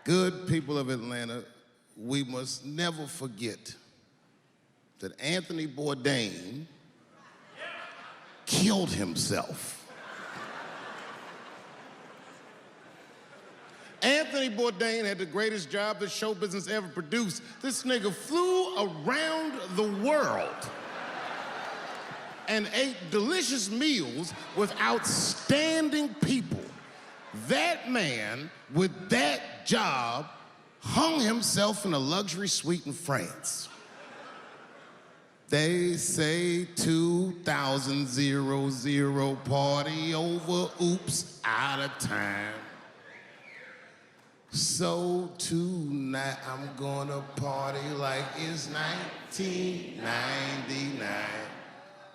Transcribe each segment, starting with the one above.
Good people of Atlanta, we must never forget that Anthony Bourdain killed himself. Anthony Bourdain had the greatest job that show business ever produced. This nigga flew around the world and ate delicious meals with outstanding people. That man, with that job, hung himself in a luxury suite in France. They say 2000 party over, oops, out of time. So tonight I'm gonna party like it's 1999.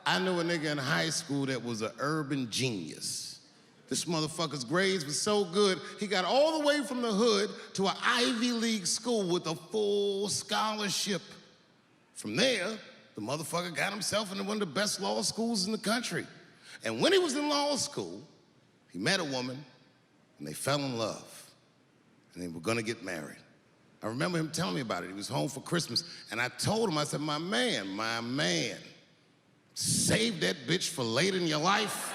I knew a nigga in high school that was an urban genius. This motherfucker's grades were so good, he got all the way from the hood to an Ivy League school with a full scholarship. From there, the motherfucker got himself into one of the best law schools in the country. And when he was in law school, he met a woman and they fell in love. And they were gonna get married. I remember him telling me about it. He was home for Christmas, and I told him, I said, my man, save that bitch for later in your life.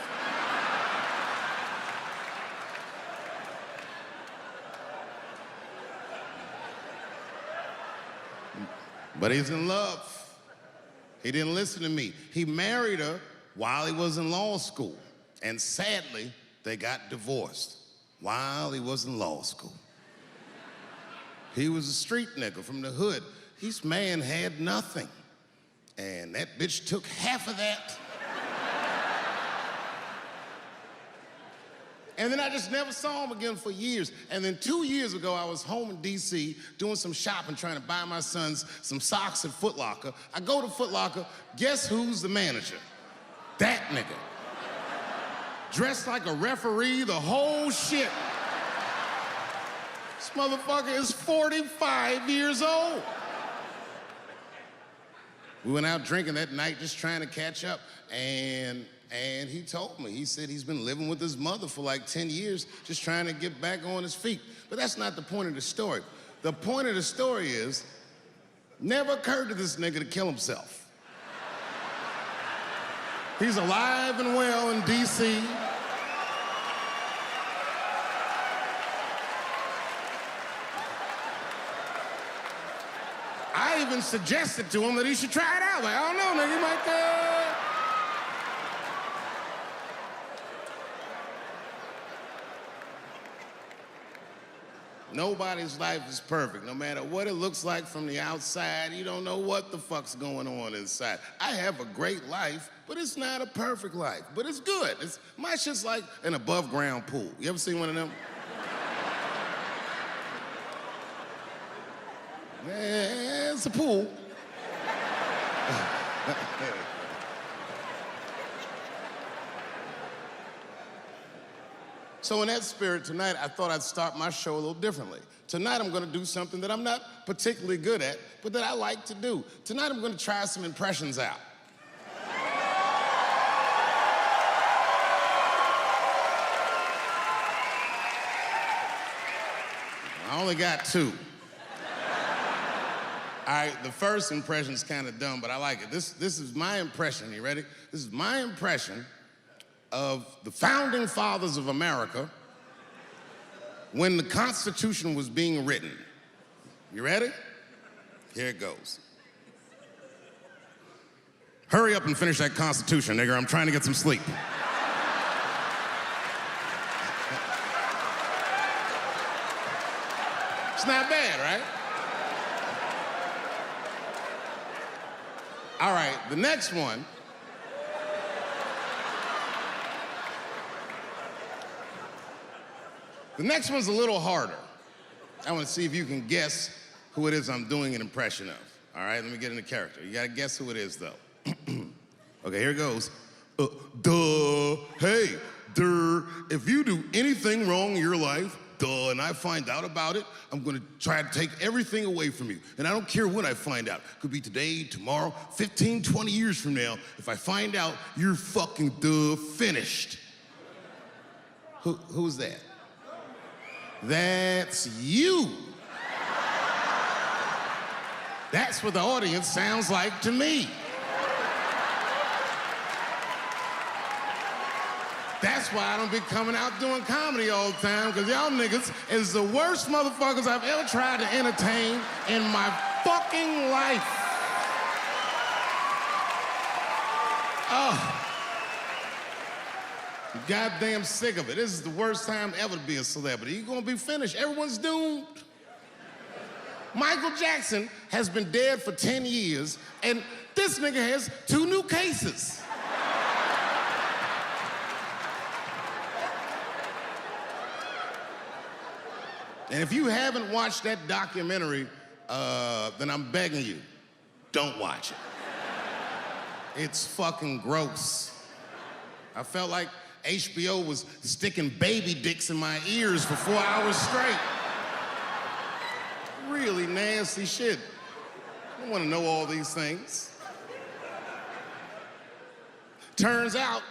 But he's in love. He didn't listen to me. He married her while he was in law school. And sadly, they got divorced while he was in law school. He was a street nigga from the hood. This man had nothing. And that bitch took half of that. And then I just never saw him again for years. And then 2 years ago, I was home in DC doing some shopping, trying to buy my sons some socks at Foot Locker. I go to Foot Locker, guess who's the manager? That nigga. Dressed like a referee, the whole shit. This motherfucker is 45 years old. We went out drinking that night, just trying to catch up, and he told me, he said he's been living with his mother for like 10 years, just trying to get back on his feet. But that's not the point of the story. The point of the story is, never occurred to this nigga to kill himself. He's alive and well in DC. I even suggested to him that he should try it out. Like, I don't know, nigga, he might, Nobody's life is perfect. No matter what it looks like from the outside, you don't know what the fuck's going on inside. I have a great life, but it's not a perfect life. But it's good. My shit's like an above-ground pool. You ever seen one of them? Yeah, it's a pool. So in that spirit, tonight, I thought I'd start my show a little differently. Tonight, I'm gonna do something that I'm not particularly good at, but that I like to do. Tonight, I'm gonna try some impressions out. I only got 2. All right, the first impression's kind of dumb, but I like it. This is my impression, you ready? This is my impression of the founding fathers of America when the Constitution was being written. You ready? Here it goes. Hurry up and finish that Constitution, nigger. I'm trying to get some sleep. It's not bad, right? All right, the next one. The next one's a little harder. I want to see if you can guess who it is I'm doing an impression of. All right, let me get into character. You gotta guess who it is, though. Okay, here it goes. Hey, if you do anything wrong in your life, and I find out about it, I'm gonna try to take everything away from you. And I don't care when I find out. Could be today, tomorrow, 15, 20 years from now. If I find out, you're fucking finished. Who's that? That's you. That's what the audience sounds like to me. That's why I don't be coming out doing comedy all the time, because y'all niggas is the worst motherfuckers I've ever tried to entertain in my fucking life. Oh. I'm goddamn sick of it. This is the worst time ever to be a celebrity. You're gonna be finished. Everyone's doomed. Michael Jackson has been dead for 10 years, and this nigga has 2 new cases. And if you haven't watched that documentary, then I'm begging you, don't watch it. It's fucking gross. I felt like HBO was sticking baby dicks in my ears for 4 hours straight. Really nasty shit. I don't want to know all these things. Turns out,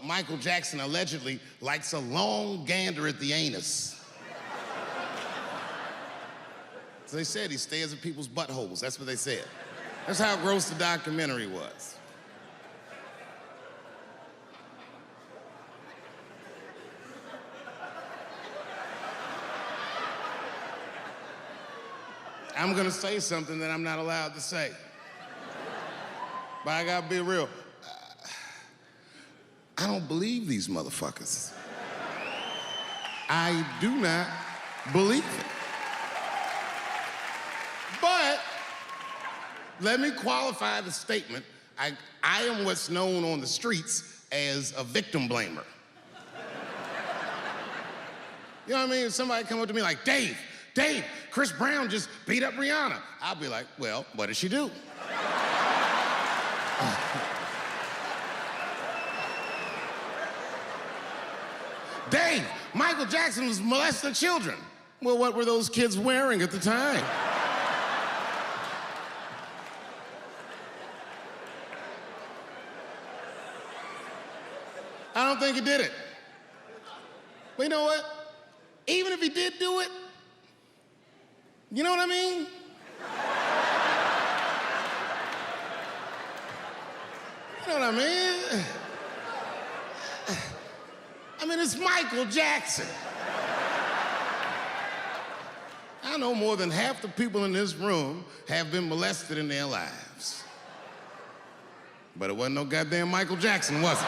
Michael Jackson allegedly likes a long gander at the anus. So they said he stares at people's buttholes. That's what they said. That's how gross the documentary was. I'm gonna say something that I'm not allowed to say. But I gotta be real. I don't believe these motherfuckers. I do not believe it. But let me qualify the statement. I am what's known on the streets as a victim blamer. You know what I mean? If somebody come up to me like, Dave, Chris Brown just beat up Rihanna. I'll be like, well, what did she do? Dave, Michael Jackson was molesting children. Well, what were those kids wearing at the time? I don't think he did it. But you know what? Even if he did do it, you know what I mean? You know what I mean? I mean, it's Michael Jackson. I know more than half the people in this room have been molested in their lives. But it wasn't no goddamn Michael Jackson, was it?